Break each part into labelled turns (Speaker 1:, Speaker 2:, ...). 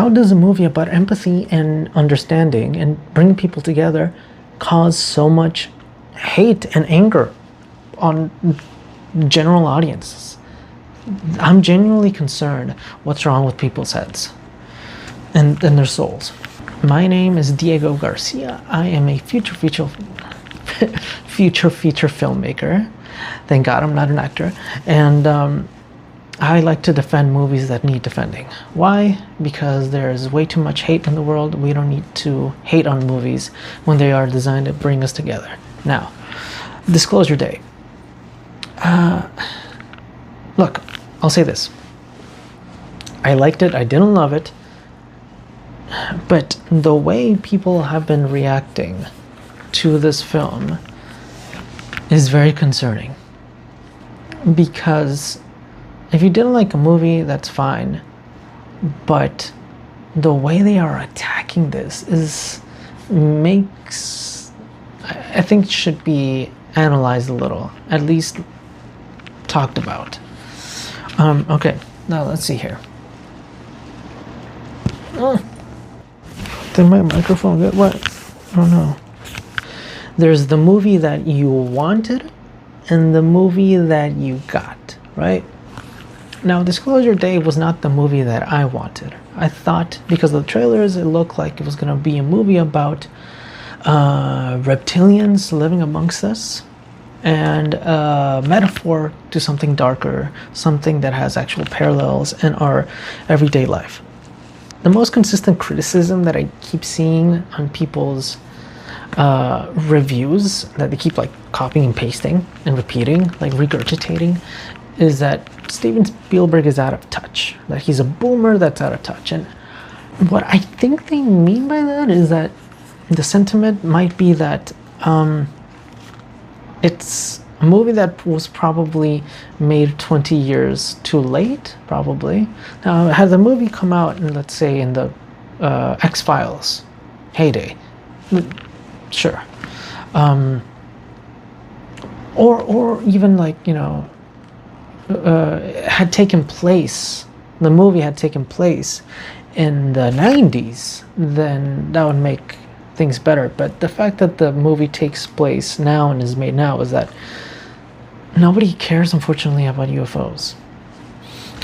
Speaker 1: how does a movie about empathy and understanding and bringing people together cause so much hate and anger on general audiences? I'm genuinely concerned what's wrong with people's heads and their souls. My name is Diego Garcia. I am a future feature filmmaker. Thank God I'm not an actor. And I like to defend movies that need defending. Why? Because there's way too much hate in the world. We don't need to hate on movies when they are designed to bring us together. Now, Disclosure Day. Look, I'll say this. I liked it. I didn't love it. But the way people have been reacting to this film is very concerning. Because if you didn't like a movie, that's fine. But the way they are attacking this I think should be analyzed a little, at least talked about. Okay, now let's see here. Did my microphone get wet? I don't know. There's the movie that you wanted and the movie that you got, right? Now, Disclosure Day was not the movie that I wanted. I thought, because of the trailers, it looked like it was going to be a movie about reptilians living amongst us, and a metaphor to something darker, something that has actual parallels in our everyday life. The most consistent criticism that I keep seeing on people's reviews, that they keep like copying and pasting and repeating, like regurgitating, is that Steven Spielberg is out of touch, that he's a boomer that's out of touch. And what I think they mean by that is that the sentiment might be that it's a movie that was probably made 20 years too late, probably. Now, had the movie come out, let's say, in the X-Files heyday, sure. Or even like, you know, had taken place, the movie had taken place in the 90s, then that would make things better. But the fact that the movie takes place now and is made now is that nobody cares, unfortunately, about UFOs.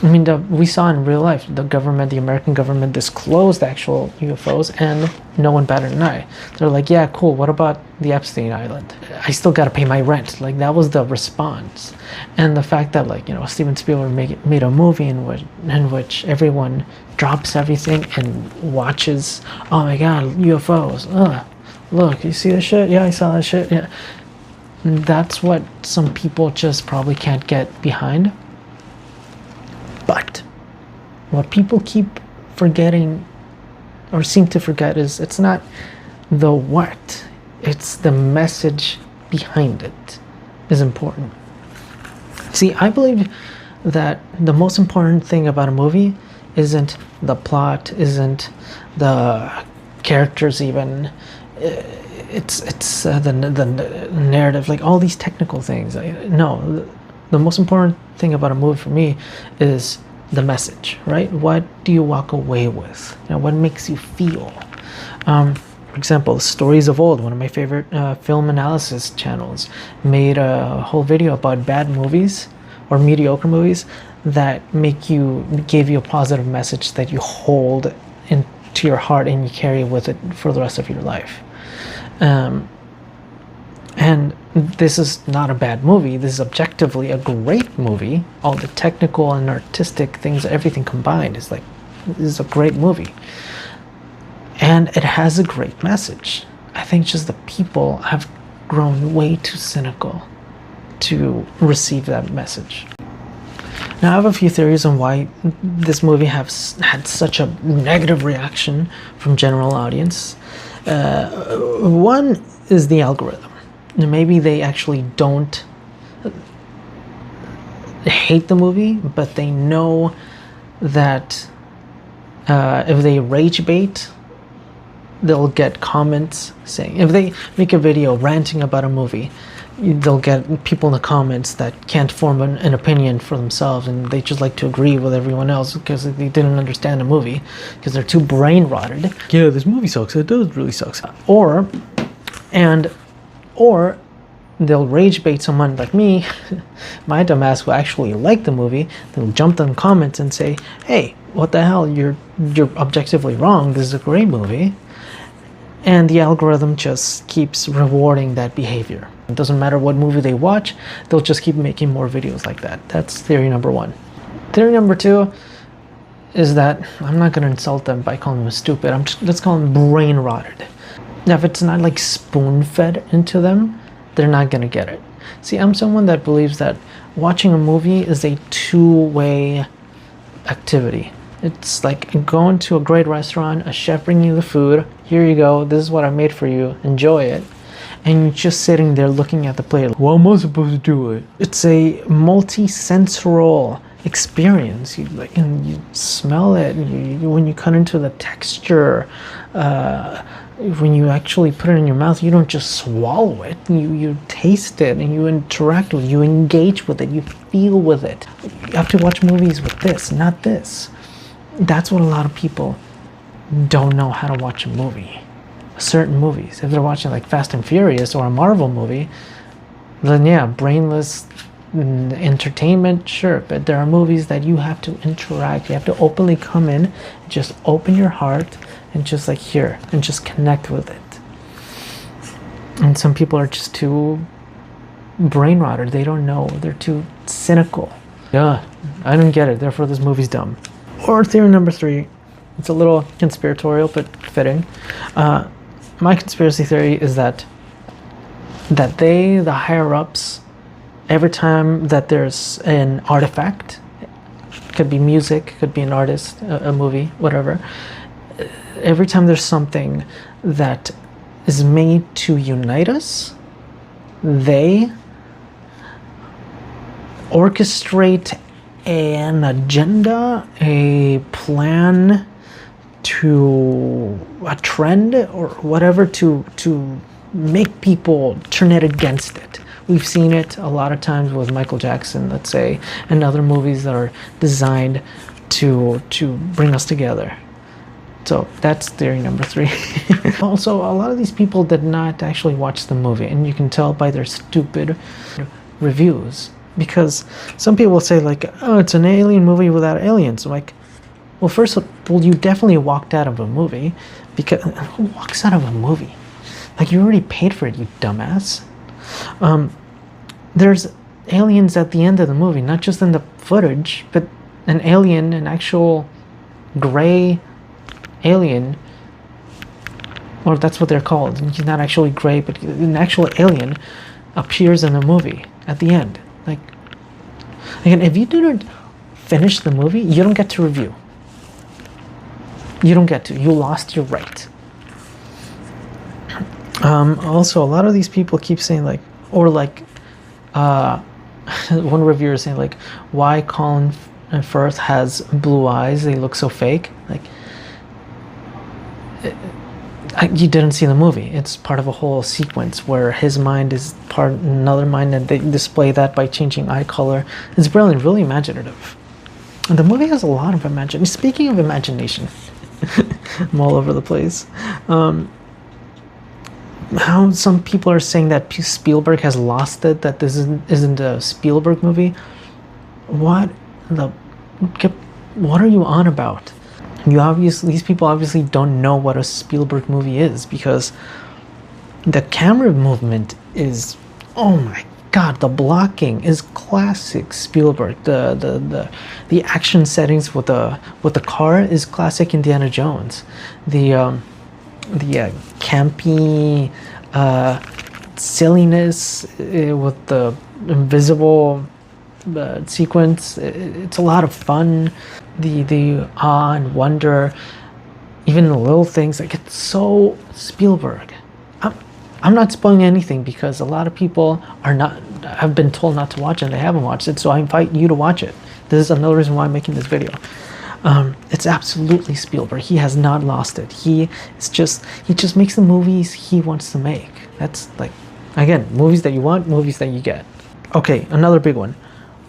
Speaker 1: I mean, we saw in real life, the American government disclosed actual UFOs, and no one batted an eye. They're like, yeah, cool, what about the Epstein Island? I still gotta pay my rent. Like, that was the response. And the fact that, like, you know, Steven Spielberg made a movie in which everyone drops everything and watches, oh my God, UFOs. Look, you see this shit? Yeah, I saw that shit. Yeah. That's what some people just probably can't get behind. But what people keep forgetting or seem to forget is it's not the what, it's the message behind it is important. See, I believe that the most important thing about a movie isn't the plot, isn't the characters even, it's the narrative, like all these technical things. No, the most important thing about a movie for me is the message, right? What do you walk away with? You know, what makes you feel? For example, Stories of Old, one of my favorite film analysis channels, made a whole video about bad movies or mediocre movies that gave you a positive message that you hold into your heart and you carry with it for the rest of your life. And this is not a bad movie. This is objectively a great movie. All the technical and artistic things, everything combined, is like, this is a great movie. And it has a great message. I think just the people have grown way too cynical to receive that message. Now, I have a few theories on why this movie has had such a negative reaction from general audience. One is the algorithm. Maybe they actually don't hate the movie, but they know that if they rage bait, they'll get comments saying, if they make a video ranting about a movie, they'll get people in the comments that can't form an opinion for themselves, and they just like to agree with everyone else because they didn't understand the movie, because they're too brain rotted. Yeah, this movie sucks. It does really sucks. Or they'll rage bait someone like me, my dumbass, who actually like the movie. They'll jump in comments and say, hey, what the hell, you're objectively wrong, this is a great movie. And the algorithm just keeps rewarding that behavior. It doesn't matter what movie they watch, they'll just keep making more videos like that. That's theory number one. Theory number two is that, I'm not going to insult them by calling them stupid, let's call them brain rotted. Now, if it's not like spoon fed into them, they're not going to get it. See, I'm someone that believes that watching a movie is a two-way activity. It's like going to a great restaurant, a chef bringing you the food, here you go, this is what I made for you, enjoy it. And you're just sitting there looking at the plate, like, what am I supposed to do it? It's a multi-sensorial experience. You smell it, when you cut into the texture, when you actually put it in your mouth, you don't just swallow it. You taste it, and you interact with it, you engage with it, you feel with it. You have to watch movies with this, not this. That's what a lot of people don't know, how to watch a movie. Certain movies, if they're watching like Fast and Furious or a Marvel movie, then yeah, brainless entertainment, sure. But there are movies that you have to interact, you have to openly come in, just open your heart and just like hear and just connect with it. And some people are just too brain rotted, they don't know, they're too cynical. Yeah, I don't get it, therefore this movie's dumb. Or theory number three, it's a little conspiratorial but fitting. My conspiracy theory is that the higher ups, every time that there's an artifact, could be music, could be an artist, a movie, whatever, every time there's something that is made to unite us, they orchestrate an agenda, a plan, to a trend or whatever, to make people turn it against it. We've seen it a lot of times with Michael Jackson, let's say, and other movies that are designed to bring us together. So that's theory number three. Also, a lot of these people did not actually watch the movie, and you can tell by their stupid reviews. Because some people say like, oh, it's an alien movie without aliens. I'm like, well, first of all, you definitely walked out of a movie. Because who walks out of a movie? Like, you already paid for it, you dumbass. There's aliens at the end of the movie, not just in the footage, but an alien, an actual gray alien, or that's what they're called. He's not actually gray, but an actual alien appears in the movie at the end. Like, again, if you didn't finish the movie, you don't get to review. You don't get to. You lost your right. Also, a lot of these people keep saying like, or like, one reviewer is saying like, why Colin Firth has blue eyes? They look so fake. Like, you didn't see the movie. It's part of a whole sequence where his mind is part another mind, and they display that by changing eye color. It's brilliant, really imaginative. And the movie has a lot of imagination. Speaking of imagination, I'm all over the place. How some people are saying that Spielberg has lost it, that this isn't a Spielberg movie. What are you on about? These people obviously don't know what a Spielberg movie is, because the camera movement is, oh my god, the blocking is classic Spielberg. The action settings with the car is classic Indiana Jones. The campy silliness with the invisible sequence, it's a lot of fun. The awe and wonder, even the little things, like, it's so Spielberg. I'm not spoiling anything, because a lot of people have been told not to watch it and they haven't watched it, so I invite you to watch it. This is another reason why I'm making this video. It's absolutely Spielberg. He has not lost it. He just makes the movies he wants to make. That's like Again, movies that you want, movies that you get. Okay, another big one.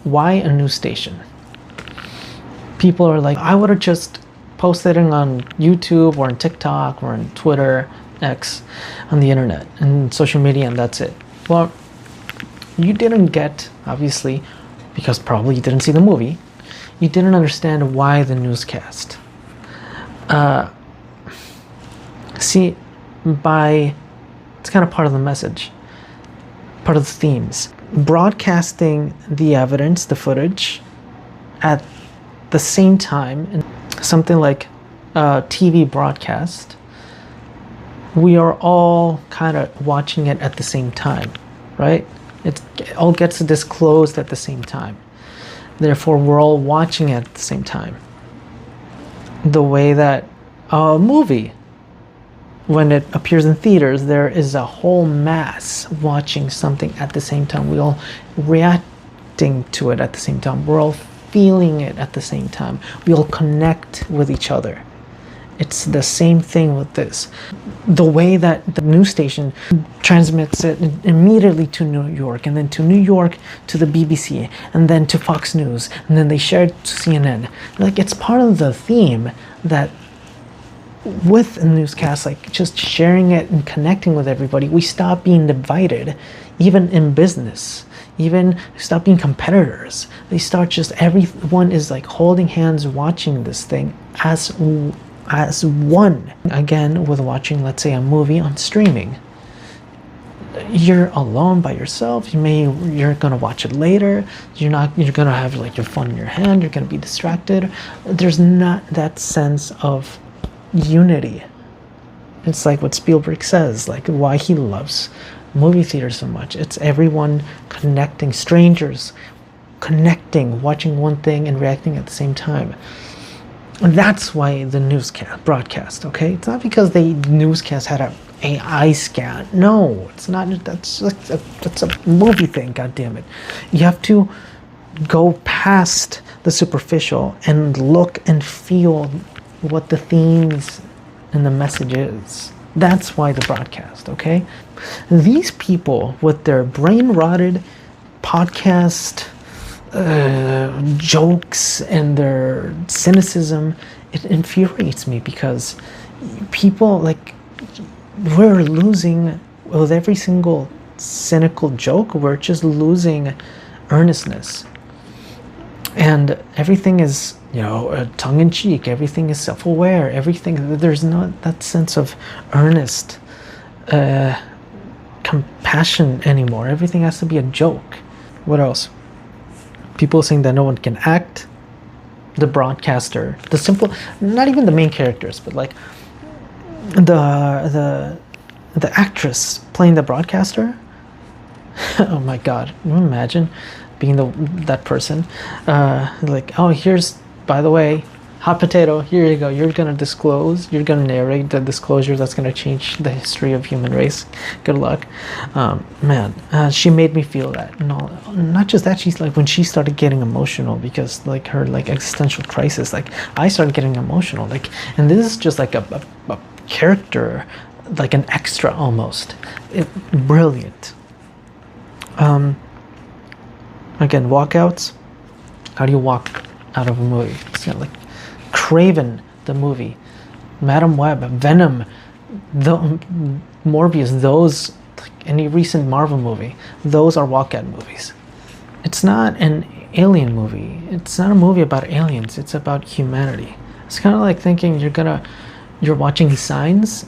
Speaker 1: Why a news station? People are like, I would have just posted it on YouTube or on TikTok or on Twitter, X, on the internet and social media, and that's it. Well, you didn't get, obviously, because probably you didn't see the movie, you didn't understand why the newscast. See, it's kind of part of the message, part of the themes. Broadcasting the evidence, the footage, at the same time, in something like a TV broadcast, we are all kind of watching it at the same time, right? It all gets disclosed at the same time. Therefore, we're all watching it at the same time. The way that a movie, when it appears in theaters, there is a whole mass watching something at the same time. We all reacting to it at the same time. We're all feeling it at the same time. We all connect with each other. It's the same thing with this. The way that the news station transmits it immediately to New York, and then to New York to the BBC, and then to Fox News, and then they share it to CNN. Like, it's part of the theme that with a newscast, like just sharing it and connecting with everybody, we stop being divided, even in business. Even stop being competitors. They start just, everyone is like holding hands, watching this thing as one. Again, with watching, let's say, a movie on streaming, you're alone by yourself. You're gonna watch it later. You're gonna have like your phone in your hand. You're gonna be distracted. There's not that sense of unity. It's like what Spielberg says, like why he loves movie theaters so much. It's everyone connecting, strangers connecting, watching one thing and reacting at the same time. And that's why the newscast broadcast, okay? It's not because the newscast had a AI scan. No, it's not. That's a movie thing, god damn it. You have to go past the superficial and look and feel what the themes and the message is. That's why the broadcast, okay? These people with their brain-rotted podcast jokes and their cynicism, it infuriates me, because people, like, we're losing, with every single cynical joke, we're just losing earnestness. And everything is, tongue-in-cheek, everything is self-aware, everything, there's not that sense of earnest compassion anymore. Everything has to be a joke. What else? People saying that no one can act. The broadcaster, the simple, not even the main characters, but like the actress playing the broadcaster. Oh my god, can you imagine being that person? Like, oh, here's, by the way, hot potato, here you go, you're gonna disclose, you're gonna narrate the disclosure that's gonna change the history of human race. Good luck. Man, she made me feel that. No, not just that, she's like, when she started getting emotional, because like her like existential crisis, like I started getting emotional, like, and this is just like a character, like an extra almost. Brilliant. Again, walkouts. How do you walk out of a movie? It's kind of like Craven, the movie, Madam Web, Venom, Morbius, those, like any recent Marvel movie, those are walkout movies. It's not an alien movie. It's not a movie about aliens. It's about humanity. It's kind of like thinking you're watching Signs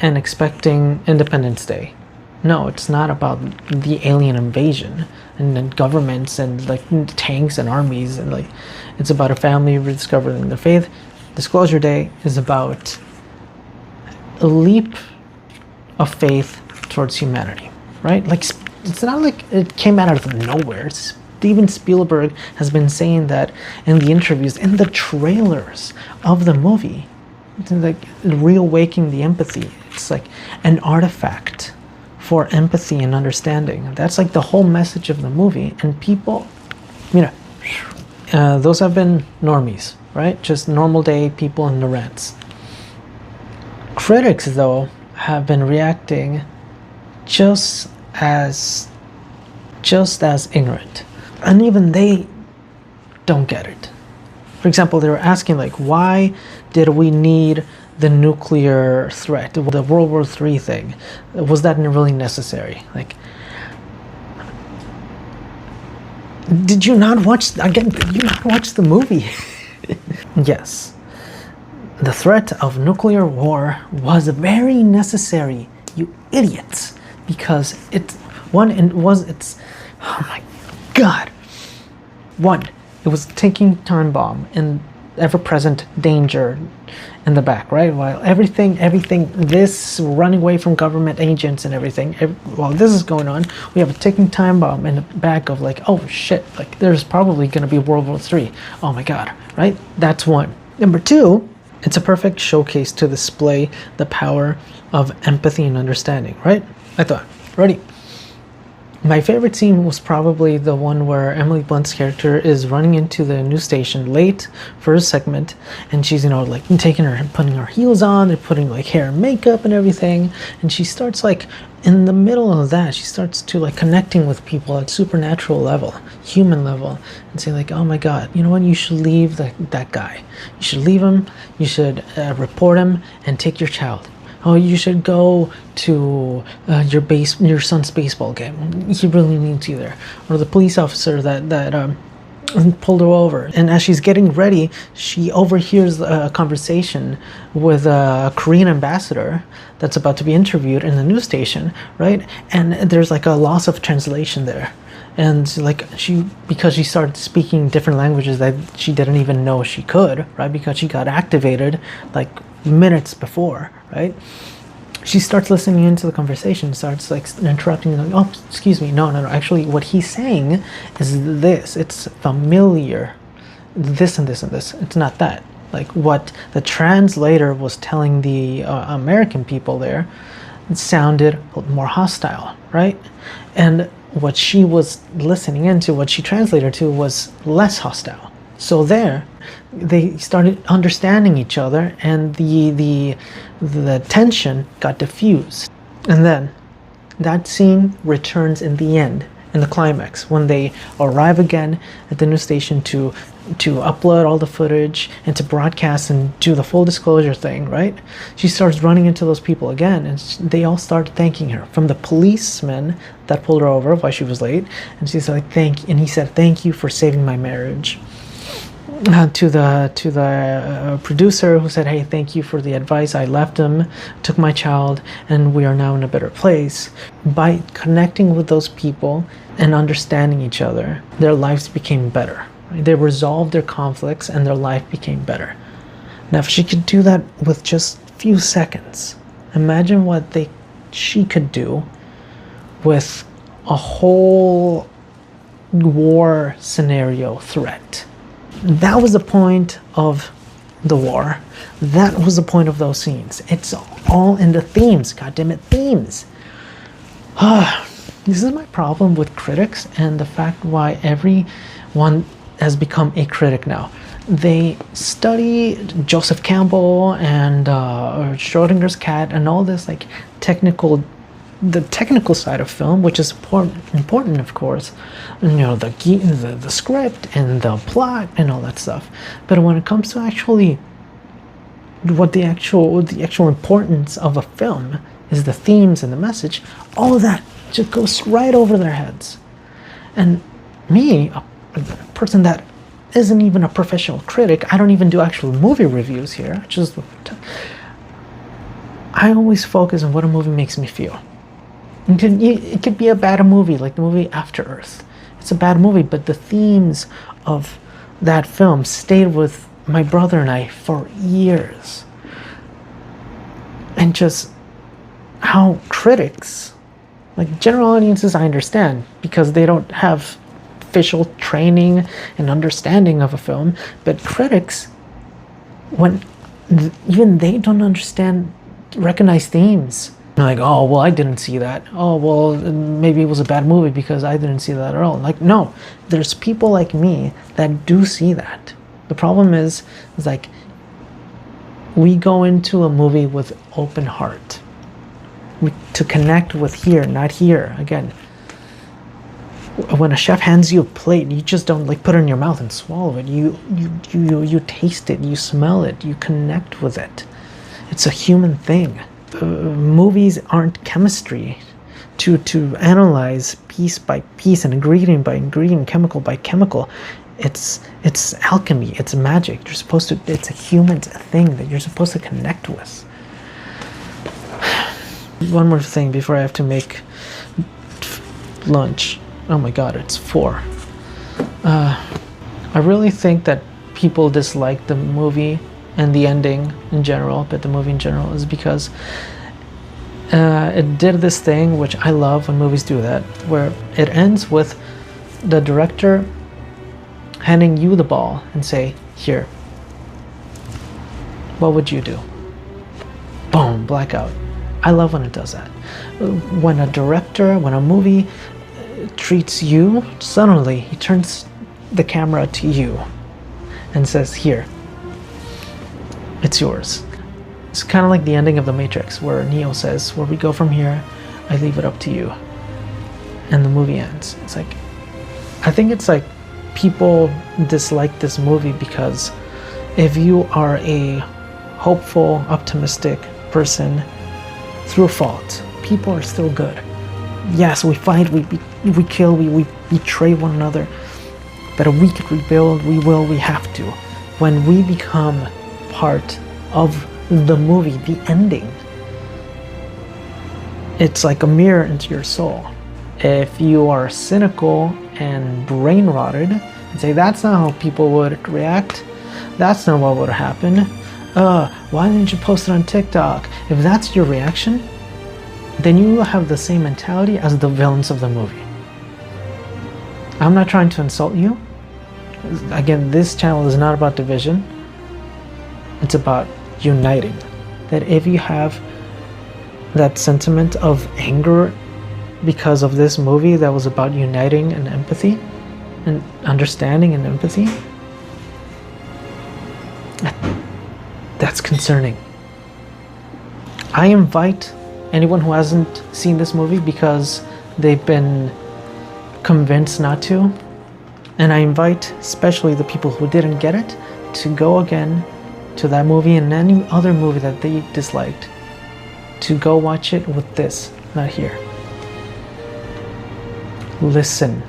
Speaker 1: and expecting Independence Day. No, it's not about the alien invasion and then governments and like tanks and armies, and like it's about a family rediscovering their faith. Disclosure Day is about a leap of faith towards humanity, right? Like, it's not like it came out of nowhere. Steven Spielberg has been saying that in the interviews, in the trailers of the movie. It's like reawakening the empathy. It's like an artifact for empathy and understanding. That's like the whole message of the movie. And people, those have been normies, right? Just normal day people in the rants. Critics, though, have been reacting just as just as ignorant, and even they don't get it. For example, they were asking like, why did we need the nuclear threat, the World War III thing? Was that really necessary? Like, did you not watch, again, did you not watch the movie? Yes, the threat of nuclear war was very necessary, you idiots, because it's oh my god. One, it was a ticking time bomb and ever-present danger in the back, right? While everything, this running away from government agents and everything, while this is going on, we have a ticking time bomb in the back of like, oh shit, like there's probably going to be World War III. Oh my god, right? That's one. Number two, it's a perfect showcase to display the power of empathy and understanding, right? I thought, ready. My favorite scene was probably the one where Emily Blunt's character is running into the news station late for a segment, and she's, like putting her heels on, they're putting like hair and makeup and everything, and she starts like, in the middle of that, she starts to like connecting with people at supernatural level, human level, and say like, oh my god, you know what, you should leave that guy. You should leave him, you should report him, and take your child. Oh, you should go to your son's baseball game. He really needs you there. Or the police officer that pulled her over, and as she's getting ready, she overhears a conversation with a Korean ambassador that's about to be interviewed in the news station, right? And there's like a loss of translation there. And like because she started speaking different languages that she didn't even know she could, right? Because she got activated like minutes before, right? She starts listening into the conversation, starts like interrupting, like, oh, excuse me, no, actually what he's saying is this, it's familiar, this and this and this, it's not that. Like what the translator was telling the American people there, it sounded more hostile, right? And what she was listening into, what she translated to, was less hostile. So there, they started understanding each other, and the tension got diffused. And then that scene returns in the end, in the climax, when they arrive again at the news station to upload all the footage and to broadcast and do the full disclosure thing, right? She starts running into those people again, and they all start thanking her, from the policeman that pulled her over while she was late, and she's like, he said, thank you for saving my marriage. To the producer, who said, hey, thank you for the advice, I left him, took my child, and we are now in a better place. By connecting with those people and understanding each other, their lives became better. They resolved their conflicts and their life became better. Now if she could do that with just a few seconds, imagine what she could do with a whole war scenario threat. That was the point of the war. That was the point of those scenes. It's all in the themes. God damn it, themes. This is my problem with critics, and the fact why everyone has become a critic now. They study Joseph Campbell and Schrodinger's cat and all this like the technical side of film, which is important, of course, the script and the plot and all that stuff. But when it comes to actually what the actual importance of a film is, the themes and the message, all of that just goes right over their heads. And me, a person that isn't even a professional critic, I don't even do actual movie reviews here, I always focus on what a movie makes me feel. It could be a bad movie, like the movie After Earth. It's a bad movie, but the themes of that film stayed with my brother and I for years. And just how critics, like general audiences, I understand, because they don't have official training and understanding of a film, but critics, when even they don't recognize themes. Like, oh, well, I didn't see that. Oh, well, maybe it was a bad movie because I didn't see that at all. Like, no, there's people like me that do see that. The problem is like, we go into a movie with open heart. to connect with here, not here. Again, when a chef hands you a plate, you just don't like put it in your mouth and swallow it. You taste it, you smell it, you connect with it. It's a human thing. Movies aren't chemistry to analyze piece by piece and ingredient by ingredient, chemical by chemical. It's alchemy, it's magic. You're supposed to, it's a human thing that you're supposed to connect with. One more thing before I have to make lunch. Oh my god, it's 4. I really think that people dislike the movie and the ending in general, but the movie in general, is because it did this thing which I love when movies do that, where it ends with the director handing you the ball and say, here, what would you do? Boom, blackout. I love when it does that. When a director, when a movie treats you, suddenly he turns the camera to you and says, here, it's yours. It's kind of like the ending of The Matrix, where Neo says, where we go from here, I leave it up to you. And the movie ends. It's like, I think it's like people dislike this movie because if you are a hopeful, optimistic person through fault, people are still good. Yes, we fight, we kill, we betray one another, but if we could rebuild, we will, we have to. When we become part of the movie, the ending, it's like a mirror into your soul. If you are cynical and brain rotted and say that's not how people would react, that's not what would happen, why didn't you post it on TikTok? If that's your reaction, then you will have the same mentality as the villains of the movie. I'm not trying to insult you. Again, this channel is not about division. It's about uniting. That if you have that sentiment of anger because of this movie that was about uniting and empathy and understanding and empathy, that's concerning. I invite anyone who hasn't seen this movie because they've been convinced not to, and I invite especially the people who didn't get it to go again to that movie and any other movie that they disliked, to go watch it with this, not here. Listen.